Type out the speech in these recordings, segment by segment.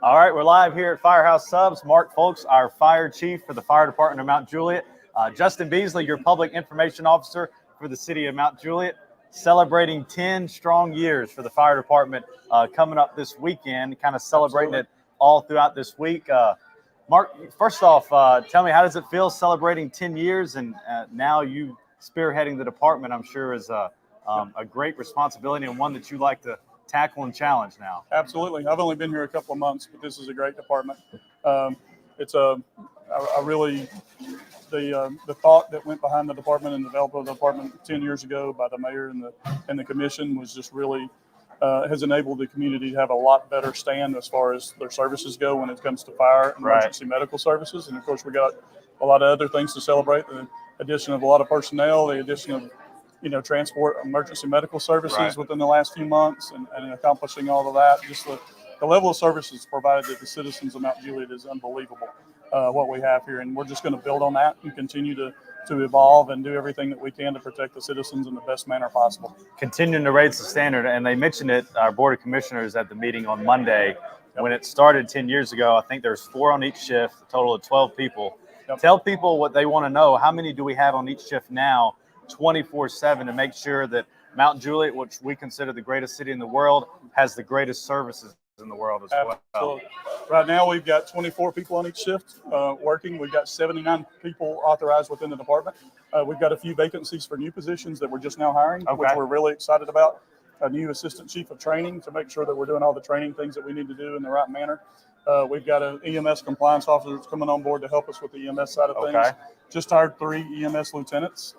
All right, we're live here at Firehouse Subs. Mark Folks, our fire chief for the fire department of Mount Juliet. Justin Beasley, your public information officer for the city of Mount Juliet, celebrating 10 strong years for the fire department coming up this weekend, kind of celebrating it all throughout this week. Mark, first off, tell me, how does it feel celebrating 10 years and now you spearheading the department? I'm sure is a great responsibility and one that you like to tackle and challenge now. Absolutely. I've only been here a couple of months, but this is a great department. The thought that went behind the department and the development of the department 10 years ago by the mayor and the commission was just really has enabled the community to have a lot better stand as far as their services go when it comes to fire and emergency medical services. And of course, we got a lot of other things to celebrate: the addition of a lot of personnel, the addition of transport emergency medical services within the last few months, and accomplishing all of that. Just the level of services provided to the citizens of Mount Juliet is unbelievable. What we have here, and we're just going to build on that and continue to evolve and do everything that we can to protect the citizens in the best manner possible. Continuing to raise the standard, and they mentioned it, our Board of Commissioners at the meeting on Monday. When it started 10 years ago, I think there's 4 on each shift, a total of 12 people. Tell people what they want to know. How many do we have on each shift now, 24/7, to make sure that Mount Juliet, which we consider the greatest city in the world, has the greatest services in the world as well? Absolutely. Right now, we've got 24 people on each shift working. We've got 79 people authorized within the department. We've got a few vacancies for new positions that we're just now hiring, which we're really excited about. A new assistant chief of training to make sure that we're doing all the training things that we need to do in the right manner. We've got an EMS compliance officer that's coming on board to help us with the EMS side of things. Just hired 3 EMS lieutenants.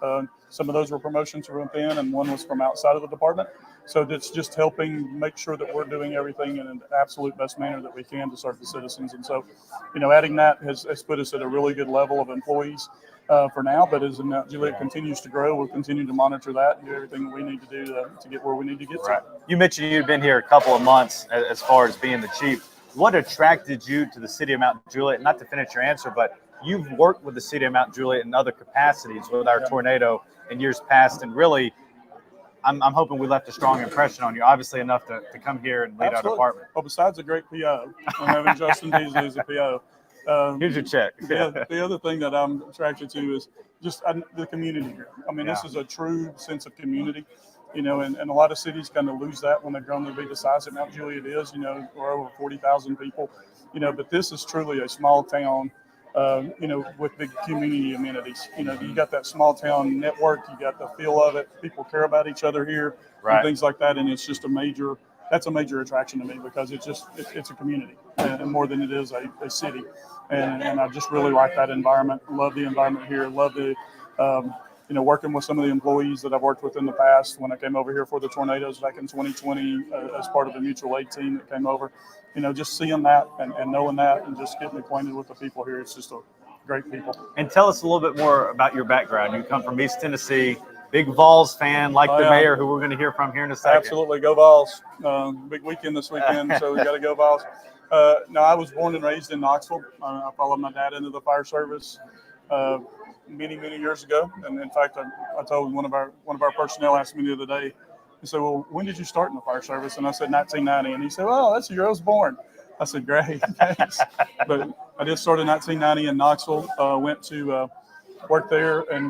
Some of those were promotions from within, and one was from outside of the department. So that's just helping make sure that we're doing everything in an absolute best manner that we can to serve the citizens. And so, adding that has put us at a really good level of employees for now. But as Mount Juliet continues to grow, we'll continue to monitor that and do everything that we need to do to get where we need to get to. You mentioned you've been here a couple of months as far as being the chief. What attracted you to the city of Mount Juliet? Not to finish your answer, but you've worked with the city of Mount Juliet in other capacities with our tornado in years past, and really, I'm hoping we left a strong impression on you, obviously enough to come here and lead our department. Well, besides a great PO, I'm having Justin Beasley as a PO. Here's your check. The other thing that I'm attracted to is just the community here. I mean, this is a true sense of community. And a lot of cities kind of lose that when they've grown to be the size that Mount Juliet is. We're over 40,000 people. But this is truly a small town, with big community amenities. You got that small town network. You got the feel of it. People care about each other here, and things like that. And it's just that's a major attraction to me because it's a community and more than it is a city. And I just really like that environment. Love the environment here. Love the working with some of the employees that I've worked with in the past when I came over here for the tornadoes back in 2020 as part of the mutual aid team that came over. Just seeing that and knowing that and just getting acquainted with the people here. It's just great people. And tell us a little bit more about your background. You come from East Tennessee, big Vols fan, like the mayor, who we're going to hear from here in a second. Absolutely. Go Vols. Big weekend this weekend, so we got to go Vols. No, I was born and raised in Knoxville. I followed my dad into the fire service many years ago, and in fact, I told one of our personnel asked me the other day. He said, "Well, when did you start in the fire service?" And I said, 1990. And he said, "Oh, that's the year I was born." I said, "Great, thanks." But I did start in 1990 in Knoxville. Went to work there and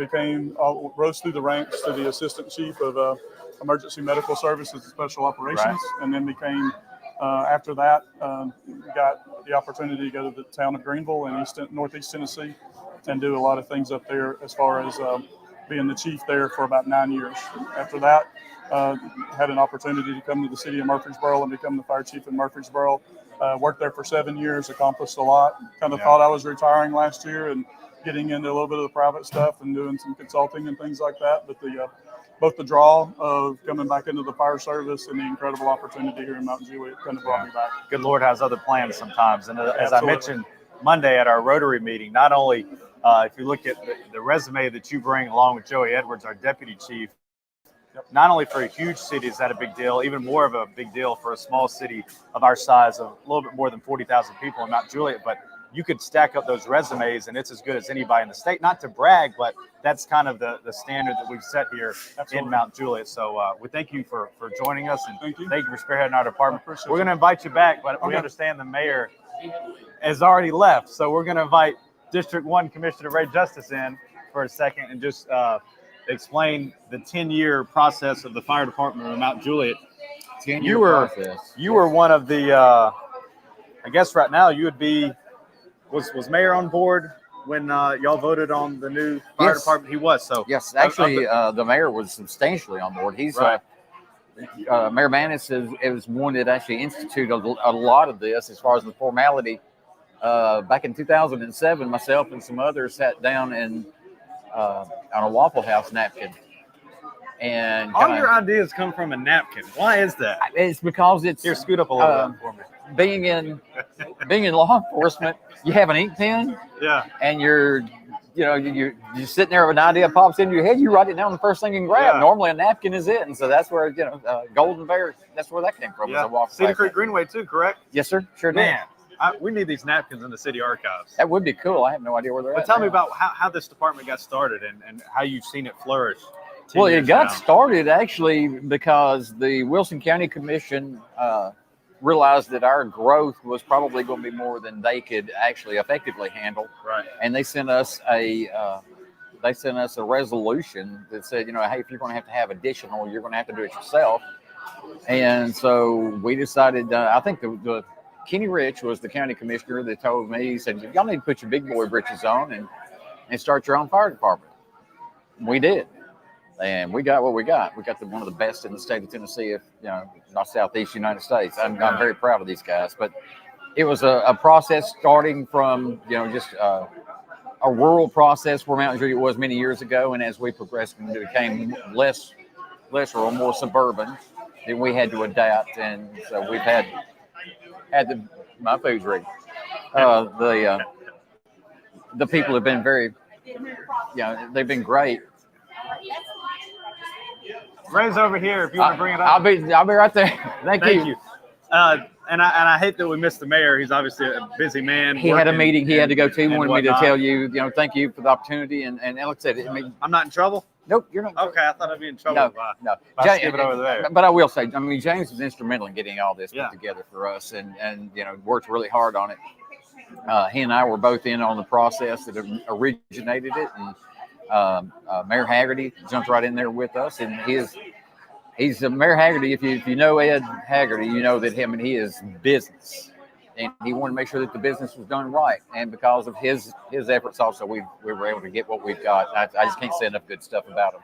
rose through the ranks to the assistant chief of emergency medical services and special operations, and then became. After that, got the opportunity to go to the town of Greenville in northeast Tennessee and do a lot of things up there as far as being the chief there for about 9 years. After that, had an opportunity to come to the city of Murfreesboro and become the fire chief in Murfreesboro. Worked there for 7 years, accomplished a lot. Kind of thought I was retiring last year and getting into a little bit of the private stuff and doing some consulting and things like that. But both the draw of coming back into the fire service and the incredible opportunity here in Mount Juliet kind of brought me back. Good Lord has other plans sometimes. And as I mentioned Monday at our Rotary meeting, not only if you look at the resume that you bring along with Joey Edwards, our deputy chief, not only for a huge city is that a big deal, even more of a big deal for a small city of our size, of a little bit more than 40,000 people in Mount Juliet, but you could stack up those resumes and it's as good as anybody in the state. Not to brag, but that's kind of the standard that we've set here in Mount Juliet. So we thank you for joining us, and thank you for spearheading our department. We're going to invite you back, but we understand the mayor has already left. So we're going to invite District 1 Commissioner Ray Justice in for a second and just explain the 10-year process of the fire department of Mount Juliet. You were one of the, I guess right now you would be, was Mayor on board when y'all voted on the new fire department? He was. So yes, actually, the mayor was substantially on board. He's right. Mayor Manis is one that actually instituted a lot of this as far as the formality. Back in 2007, myself and some others sat down and on a Waffle House napkin. And all your ideas come from a napkin. Why is that? It's because it's here. Scoot up a little bit for me. Being in law enforcement, you have an ink pen. Yeah. And you're sitting there with an idea pops into your head. You write it down. The first thing you can grab. Yeah. Normally a napkin is it, and so that's where Golden Bear. That's where that came from. Yeah. Cedar Creek Greenway too, correct? Yes, sir. Sure did. Man, we need these napkins in the city archives. That would be cool. I have no idea where they're at. But tell me about how this department got started and how you've seen it flourish. Well, it got started actually because the Wilson County Commission realized that our growth was probably going to be more than they could actually effectively handle. Right. And they sent us a resolution that said, hey, if you're going to have additional, you're going to have to do it yourself. And so we decided. I think the Kenny Rich was the county commissioner that told me. He said, y'all need to put your big boy britches on and start your own fire department. We did. And we got what we got. We got one of the best in the state of Tennessee, if not Southeast United States. I'm very proud of these guys. But it was a process starting from just a rural process where Mount Juliet was many years ago, and as we progressed, it became less rural, more suburban. Then we had to adapt, and so we've had my food's ready. The people have been very, they've been great. Ray's over here if you want to bring it up. I'll be right there. Thank you. And I hate that we missed the mayor. He's obviously a busy man. He had a meeting he had to go to. He wanted me to tell you, thank you for the opportunity. And like I said, I'm not in trouble? Nope, you're not. Okay, I thought I'd be in trouble. No. I'll give it over there. But I will say, James was instrumental in getting all this put together for us, and worked really hard on it. He and I were both in on the process that originated it, and Mayor Haggerty jumped right in there with us, and he's Mayor Haggerty. If you know Ed Haggerty, you know that he is business, and he wanted to make sure that the business was done right. And because of his efforts, also we were able to get what we've got. I just can't say enough good stuff about him.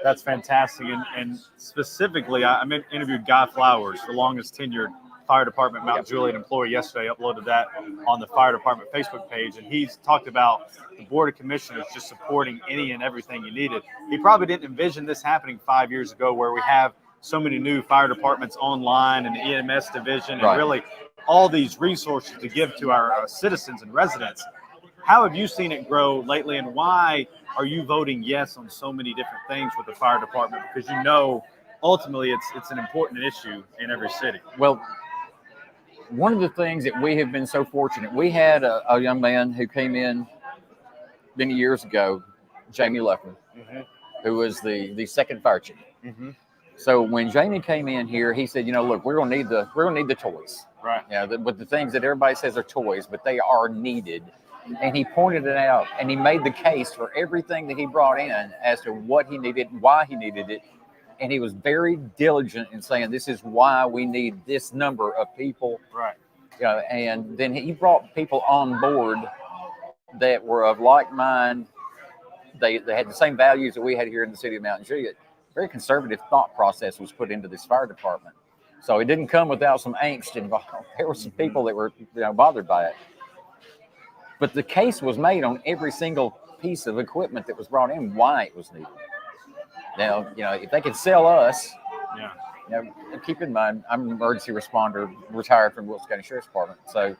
That's fantastic, and specifically, I interviewed Guy Flowers, the longest tenured fire department Mount Juliet employee yesterday. Uploaded that on the fire department Facebook page, and he's talked about the board of commissioners just supporting any and everything you needed. He probably didn't envision this happening 5 years ago, where we have so many new fire departments online and the EMS division and really all these resources to give to our citizens and residents. How have you seen it grow lately, and why are you voting yes on so many different things with the fire department? Because ultimately it's an important issue in every city. Well, one of the things that we have been so fortunate, we had a young man who came in many years ago, Jamie Leffler, who was the second fire chief. So when Jamie came in here, he said, look, we're gonna need the toys. Right. But the things that everybody says are toys, but they are needed. And he pointed it out, and he made the case for everything that he brought in as to what he needed, why he needed it. And he was very diligent in saying, this is why we need this number of people. Right. And then he brought people on board that were of like mind. They had the same values that we had here in the city of Mount Juliet. Very conservative thought process was put into this fire department. So it didn't come without some angst involved. There were some people that were bothered by it. But the case was made on every single piece of equipment that was brought in, why it was needed. Now, if they could sell us, keep in mind, I'm an emergency responder, retired from Wilson County Sheriff's Department. So,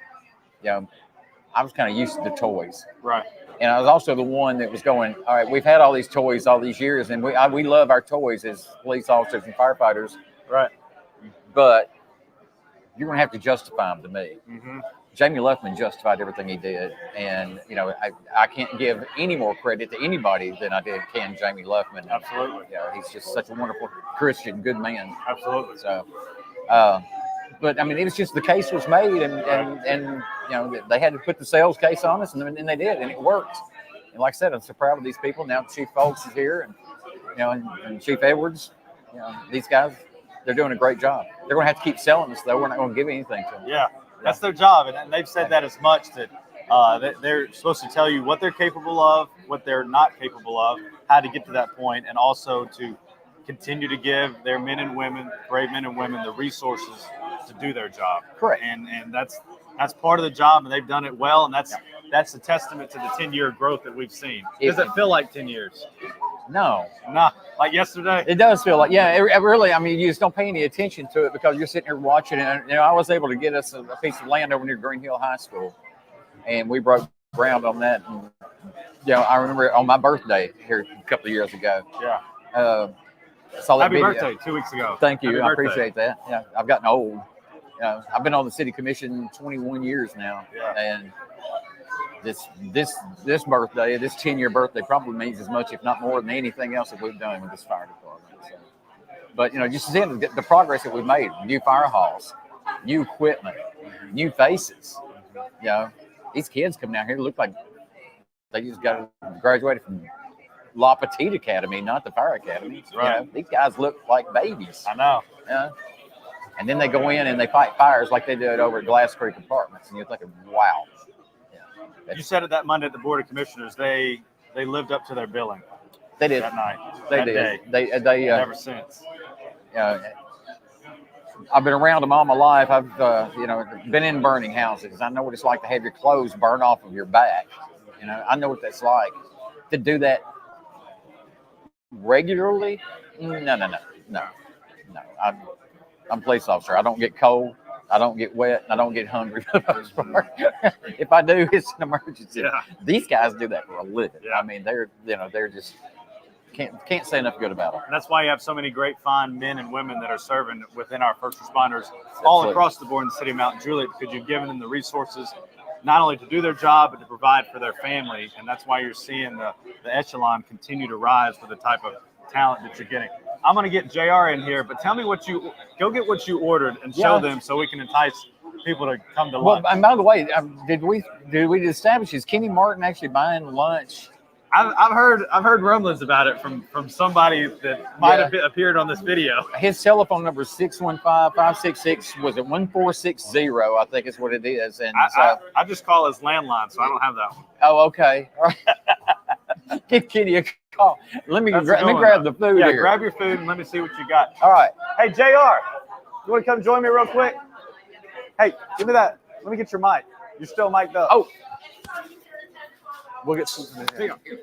I was kind of used to the toys. Right. And I was also the one that was going, all right, we've had all these toys all these years, and we love our toys as police officers and firefighters. Right. But you're going to have to justify them to me. Jamie Luffman justified everything he did, and I can't give any more credit to anybody than I can Jamie Luffman. Absolutely. Yeah, he's just such a wonderful Christian, good man. Absolutely. So, but I mean, it was just the case was made, and they had to put the sales case on us, and they did, and it worked. And like I said, I'm so proud of these people. Now Chief Folks is here, and Chief Edwards, these guys, they're doing a great job. They're going to have to keep selling us, though. We're not going to give anything to them. Yeah, that's their job, and they've said that as much that they're supposed to tell you what they're capable of, what they're not capable of, how to get to that point, and also to continue to give their men and women, brave men and women, the resources to do their job. Correct. And that's part of the job, and they've done it well, and that's a testament to the 10-year growth that we've seen. Does it feel like 10 years? No. Nah, like yesterday? It does feel like, it really, I mean, you just don't pay any attention to it because you're sitting here watching it. And, I was able to get us a piece of land over near Green Hill High School, and we broke ground on that. And, I remember on my birthday here a couple of years ago. Yeah. Saw that Happy video. birthday 2 weeks ago. Thank you. Happy I birthday. appreciate that. Yeah, I've gotten old. I've been on the city commission 21 years now. Yeah. And this birthday, this 10-year birthday probably means as much, if not more, than anything else that we've done with this fire department. So. But, just seeing the progress that we've made, new fire halls, new equipment, new faces. These kids come down here look like they just graduated from La Petite Academy, not the Fire Academy. Right. These guys look like babies. I know. And then they go in and they fight fires like they did over at Glass Creek Apartments, and you're thinking, wow. You said it that Monday at the Board of Commissioners. They lived up to their billing. They did. That night. They that did. Day. They Ever since. I've been around them all my life. I've been in burning houses. I know what it's like to have your clothes burned off of your back. I know what that's like. To do that regularly? No. I'm a police officer. I don't get cold. I don't get wet. I don't get hungry for the most part. If I do, it's an emergency. Yeah. These guys do that for a living. Yeah. I mean, they're just can't say enough good about them. And that's why you have so many great, fine men and women that are serving within our first responders all across the board in the city of Mount Juliet, because you've given them the resources not only to do their job, but to provide for their family. And that's why you're seeing the echelon continue to rise for the type of talent that you're getting. I'm going to get JR in here, but tell me go get what you ordered and show them so we can entice people to come to lunch. Well, and by the way, did we establish, is Kenny Martin actually buying lunch? I've heard rumblings about it from somebody that might have appeared on this video. His telephone number is 615-566, was it 1460, I think is what it is. And I just call his landline, so I don't have that one. Oh, okay. Give Kenny a call. Let me grab the food here. Grab your food and let me see what you got. All right. Hey, JR, you want to come join me real quick? Hey, give me that. Let me get your mic. You're still mic'd up. Oh. We'll get something in here.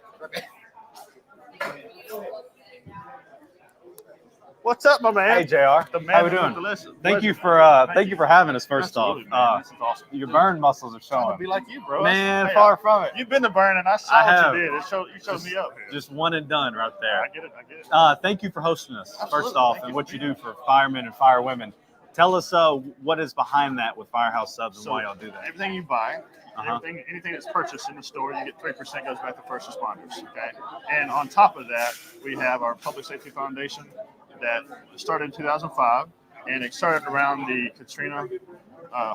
What's up, my man? Hey, JR. The man How we doing? Thank you for having us. First off, man. This is awesome. your burn muscles are Trying showing. to be like you, bro. Man, Hey, far from it. You've been to burn, and I saw I have. what you did. You showed me up here. Just one and done right there. I get it. Thank you for hosting us. Absolutely. First off, Thank and you what for you being do for firemen and firewomen. Tell us what is behind that with Firehouse Subs and why y'all do that. Everything you buy, anything that's purchased in the store, you get 3% goes back to first responders. Okay, and on top of that, we have our Public Safety Foundation that started in 2005, and it started around the Katrina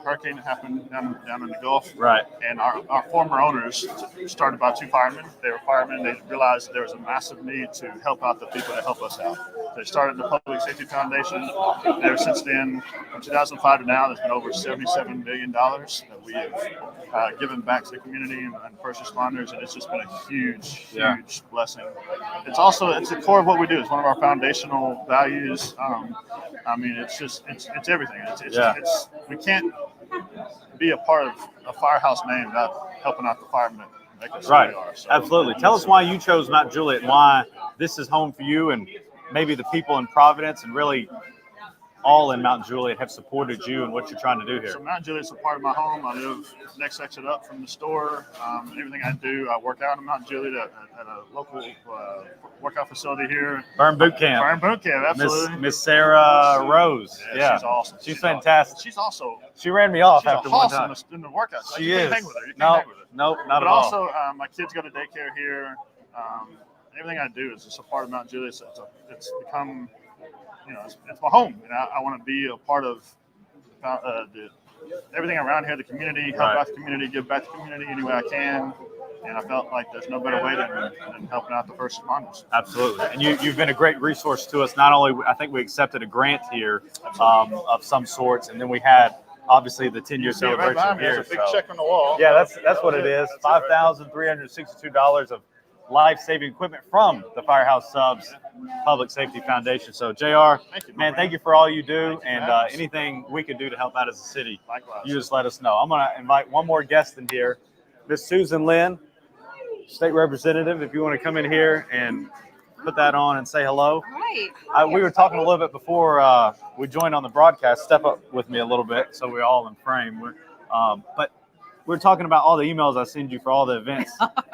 hurricane that happened down in the Gulf. Right. And our former owners started by 2 firemen. They were firemen. They realized there was a massive need to help out the people that help us out. They started the Public Safety Foundation. Ever since then, from 2005 to now, there's been over $77 million that we have given back to the community and first responders, and it's just been a huge blessing. It's the core of what we do. It's one of our foundational values. I mean, it's everything. We can't be a part of a Firehouse name without helping out the firemen. Make us who Right. we are. So, Absolutely. Tell us why you chose Mount Juliet and why this is home for you and maybe the people in Providence, and really all in Mount Juliet have supported you and what you're trying to do here? So Mount Juliet's a part of my home. I live next exit up from the store. Everything I do, I work out in Mount Juliet at a local workout facility here. Burn Boot Camp. Burn Boot Camp, absolutely. Miss Sarah Rose. Yeah, she's awesome. She's fantastic. She's also She ran me off she's after one awesome time. in the workouts. She you is. Can't hang with her. You can't No, hang with her. nope, not But at all. also, my kids go to daycare here. Everything I do is just a part of Mount Juliet. So it's become, it's my home, and I want to be a part of everything around here, the community, help out the community, give back to the community any way I can. And I felt like there's no better way than helping out the first responders. Absolutely. And you've been a great resource to us. Not only, I think we accepted a grant here of some sorts, and then we had, obviously, the 10-year celebration here. There's a big check on the wall. Yeah, that's what it is. $5,362 of life-saving equipment from the Firehouse Subs Public Safety Foundation. So, JR, thank you for all you do, and anything we can do to help out as a city, Likewise. you just let us know. I'm going to invite one more guest in here, Miss Susan Lynn, State Representative, if you want to come in here and put that on and say hello. Hi. We were talking a little bit before we joined on the broadcast. Step up with me a little bit so we're all in frame. But we're talking about all the emails I send you for all the events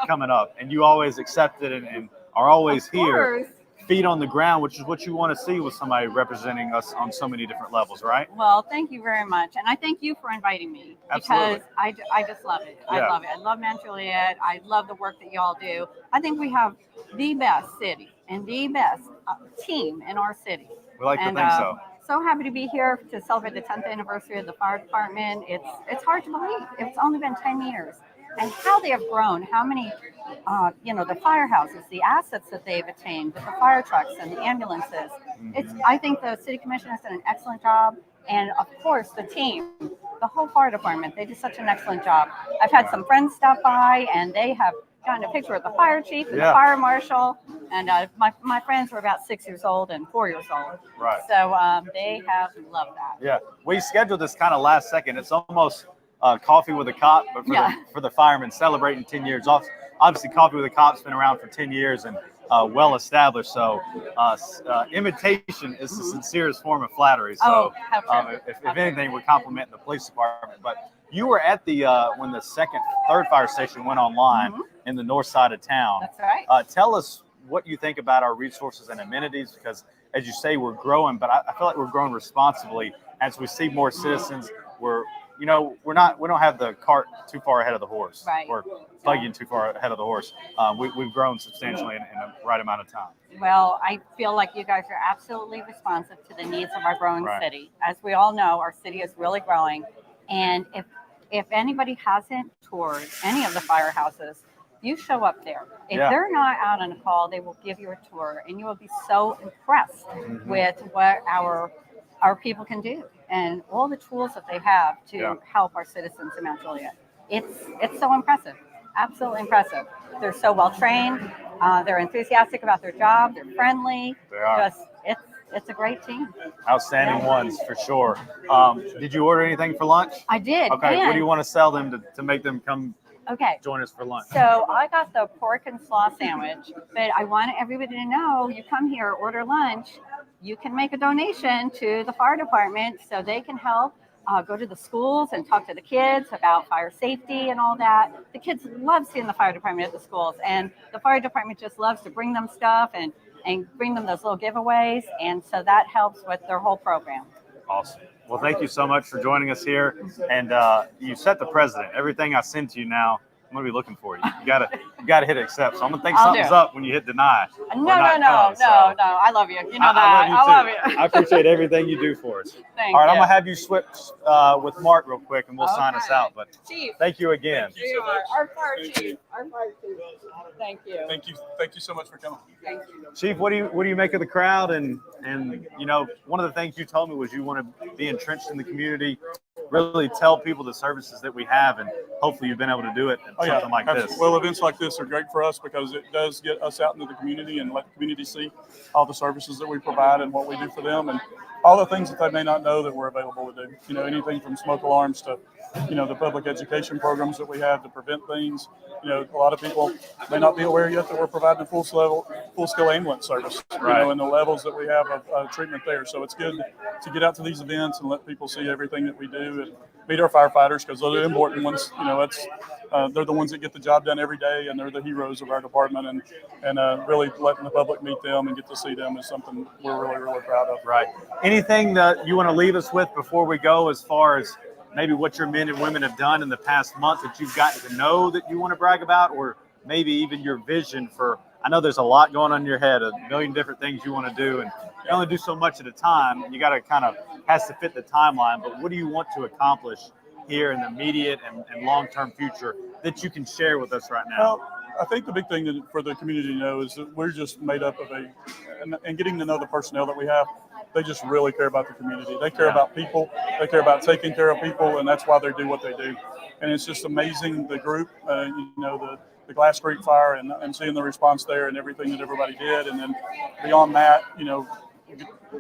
coming up, and you always accept it and are always here, feet on the ground, which is what you want to see with somebody representing us on so many different levels, right? Well, thank you very much. And I thank you for inviting me because I just love it. I love it. I love Mount Juliet. I love the work that y'all do. I think we have the best city and the best team in our city. We like to think so. So happy to be here to celebrate the 10th anniversary of the fire department. It's hard to believe. It's only been 10 years. And how they have grown, how many, the firehouses, the assets that they've attained with the fire trucks and the ambulances. I think the city commission has done an excellent job. And of course, the team, the whole fire department, they did such an excellent job. I've had some friends stop by and they have gotten a picture with the fire chief and the fire marshal. And my friends were about 6 years old and 4 years old. Right. So they have loved that. Yeah. We scheduled this kind of last second. It's almost Coffee with a Cop, but for the firemen celebrating 10 years. Obviously, Coffee with a Cop's been around for 10 years and well established. So imitation is the sincerest form of flattery. So if anything, we're complimenting the police department. But you were at the when the third fire station went online in the north side of town. That's right. Tell us what you think about our resources and amenities, because as you say, we're growing, but I feel like we're growing responsibly as we see more citizens. We don't have the cart too far ahead of the horse. Right. We're plugging too far ahead of the horse. We've grown substantially in a right amount of time. Well, I feel like you guys are absolutely responsive to the needs of our growing city. As we all know, our city is really growing. And if anybody hasn't toured any of the firehouses, you show up there. If they're not out on a call, they will give you a tour, and you will be so impressed with what our people can do and all the tools that they have to help our citizens in Mount Juliet. It's so impressive, absolutely impressive. They're so well trained. They're enthusiastic about their job. They're friendly. They are. It's a great team. Outstanding ones for sure. Did you order anything for lunch? I did. Okay. What do you want to sell them to make them come? Okay. Join us for lunch. So I got the pork and slaw sandwich, but I want everybody to know, you come here, order lunch, you can make a donation to the fire department so they can help go to the schools and talk to the kids about fire safety and all that. The kids love seeing the fire department at the schools, and the fire department just loves to bring them stuff and bring them those little giveaways. And so that helps with their whole program. Awesome. Well, thank you so much for joining us here. And you set the precedent. Everything I send to you now, I'm going to be looking for you. You gotta hit accept. So I'm going to think something's up when you hit deny. No. I love you. You know that. I love you. I appreciate everything you do for us. Thank All right, you. I'm going to have you switch with Mark real quick, and we'll sign us out. But Chief. thank you again. You are our fire chief. Thank you. Thank you so much for coming. Thank you. Chief, what do you make of the crowd? And one of the things you told me was you want to be entrenched in the community, really tell people the services that we have, and hopefully you've been able to do it at something like this. Well, events like this are great for us because it does get us out into the community and let the community see all the services that we provide and what we do for them, and all the things that they may not know that we're available to do. Anything from smoke alarms to the public education programs that we have to prevent things. A lot of people may not be aware yet that we're providing a full-scale ambulance service, and the levels that we have of treatment there. So it's good to get out to these events and let people see everything that we do and meet our firefighters, because they're the important ones. They're the ones that get the job done every day, and they're the heroes of our department. And really letting the public meet them and get to see them is something we're really, really proud of. Right. Anything that you want to leave us with before we go, as far as maybe what your men and women have done in the past month that you've gotten to know that you want to brag about, or maybe even your vision for? I know there's a lot going on in your head, a million different things you want to do, and you only do so much at a time. You got to kind of has to fit the timeline. But what do you want to accomplish here in the immediate and long-term future that you can share with us right now? Well, I think the big thing for the community to know is that we're just made up of and getting to know the personnel that we have. They just really care about the community. They care about people. They care about taking care of people, and that's why they do what they do. And it's just amazing, the group, the Glass Creek fire and seeing the response there and everything that everybody did. And then beyond that,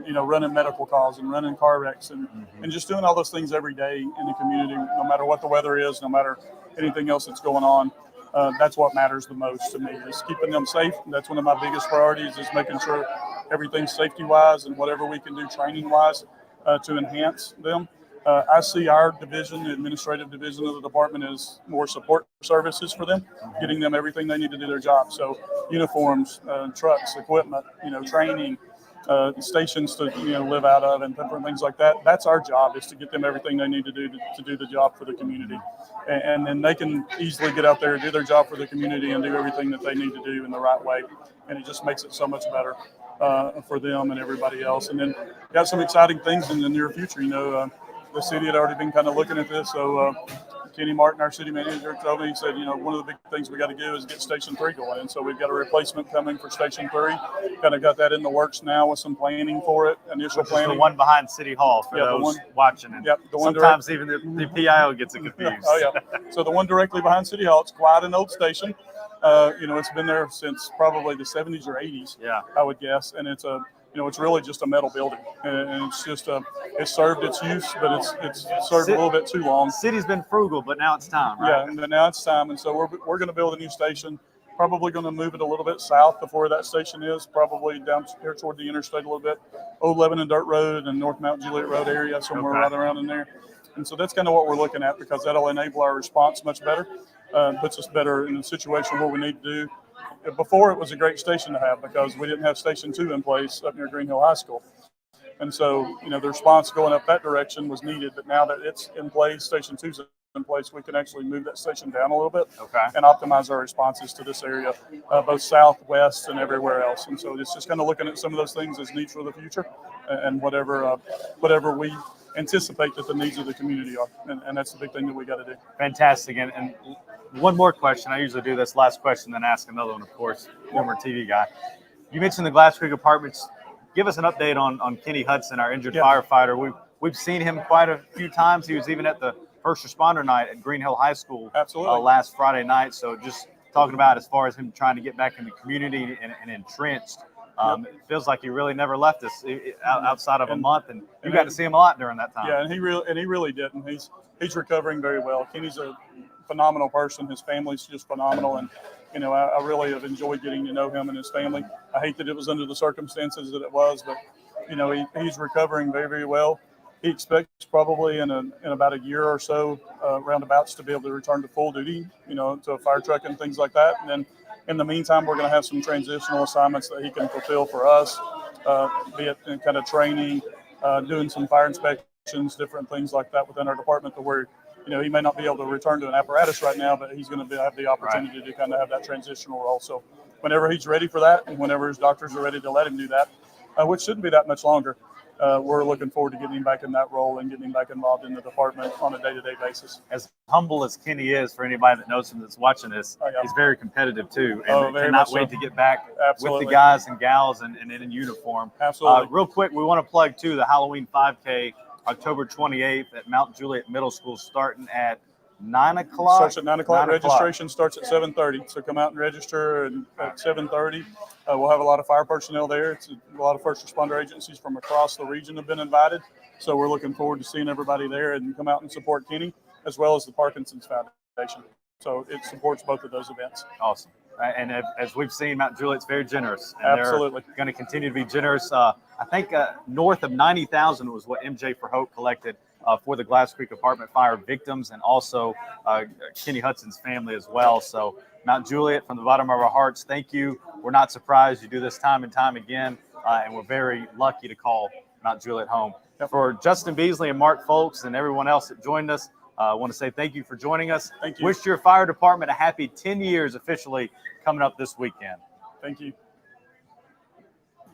running medical calls and running car wrecks and just doing all those things every day in the community, no matter what the weather is, no matter anything else that's going on. That's what matters the most to me, is keeping them safe. That's one of my biggest priorities, is making sure everything's safety-wise and whatever we can do training-wise to enhance them. I see our division, the administrative division of the department, as more support services for them, getting them everything they need to do their job. So uniforms, trucks, equipment, training, stations to live out of, and different things like that. That's our job, is to get them everything they need to do to do the job for the community. And then they can easily get out there and do their job for the community and do everything that they need to do in the right way. And it just makes it so much better for them and everybody else. And then got some exciting things in the near future. The city had already been kind of looking at this. So Kenny Martin, our city manager, told me, he said, one of the big things we got to do is get Station 3 going. And so we've got a replacement coming for Station 3. Kind of got that in the works now with some planning for it, initial planning. The one behind City Hall for those watching. And sometimes even the PIO gets it confused. Oh, yeah. So the one directly behind City Hall, it's quite an old station. It's been there since probably the 70s or 80s, I would guess. And it's it's really just a metal building, and it's just it's served its use, but it's served a little bit too long. City's been frugal, but now it's time, right? Yeah, and now it's time, and so we're going to build a new station. Probably going to move it a little bit south of where that station is, probably down here toward the interstate a little bit, Old Lebanon Dirt Road and North Mount Juliet Road area, somewhere right around in there. And so that's kind of what we're looking at, because that'll enable our response much better, puts us better in a situation where we need to do. Before, it was a great station to have because we didn't have Station 2 in place up near Green Hill High School. And so, the response going up that direction was needed. But now that it's in place, Station 2's in place, we can actually move that station down a little bit and optimize our responses to this area, both south, west, and everywhere else. And so it's just kind of looking at some of those things as needs for the future and whatever we anticipate that the needs of the community are. And that's the big thing that we got to do. Fantastic. And one more question. I usually do this last question, then ask another one, of course, former TV guy. You mentioned the Glass Creek Apartments. Give us an update on Kenny Hudson, our injured firefighter. We've seen him quite a few times. He was even at the first responder night at Green Hill High School last Friday night. So just talking about as far as him trying to get back in the community and entrenched. It feels like he really never left us outside of a month, and you got to see him a lot during that time. Yeah, and he really didn't. He's recovering very well. Kenny's a phenomenal person. His family's just phenomenal, and I really have enjoyed getting to know him and his family. I hate that it was under the circumstances that it was, but he's recovering very, very well. He expects probably in about a year or so roundabouts to be able to return to full duty, to a fire truck and things like that. And then in the meantime, we're going to have some transitional assignments that he can fulfill for us, be it in kind of training, doing some fire inspections, different things like that within our department, to where he may not be able to return to an apparatus right now, but he's going to have the opportunity to kind of have that transitional role. So whenever he's ready for that, and whenever his doctors are ready to let him do that, which shouldn't be that much longer, we're looking forward to getting him back in that role and getting him back involved in the department on a day-to-day basis. As humble as Kenny is, for anybody that knows him that's watching this, he's very competitive too, and cannot wait to get back with the guys and gals and in uniform. Absolutely. Real quick, we want to plug too the Halloween 5K, October 28th at Mount Juliet Middle School, starting at 9 o'clock. Starts at 9 o'clock. 9 o'clock. Registration starts at 7:30. So come out and register and at 7:30. We'll have a lot of fire personnel there. It's a lot of first responder agencies from across the region have been invited. So we're looking forward to seeing everybody there and come out and support Kenny as well as the Parkinson's Foundation. So it supports both of those events. Awesome. And as we've seen, Mount Juliet's very generous. And Absolutely. They're going to continue to be generous. I think north of 90,000 was what MJ for Hope collected for the Glass Creek apartment fire victims and also Kenny Hudson's family as well. So Mount Juliet, from the bottom of our hearts, thank you. We're not surprised. You do this time and time again, and we're very lucky to call Mount Juliet home. Yep. For Justin Beasley and Mark Folks and everyone else that joined us, I want to say thank you for joining us. Thank you. Wish your fire department a happy 10 years officially coming up this weekend. Thank you.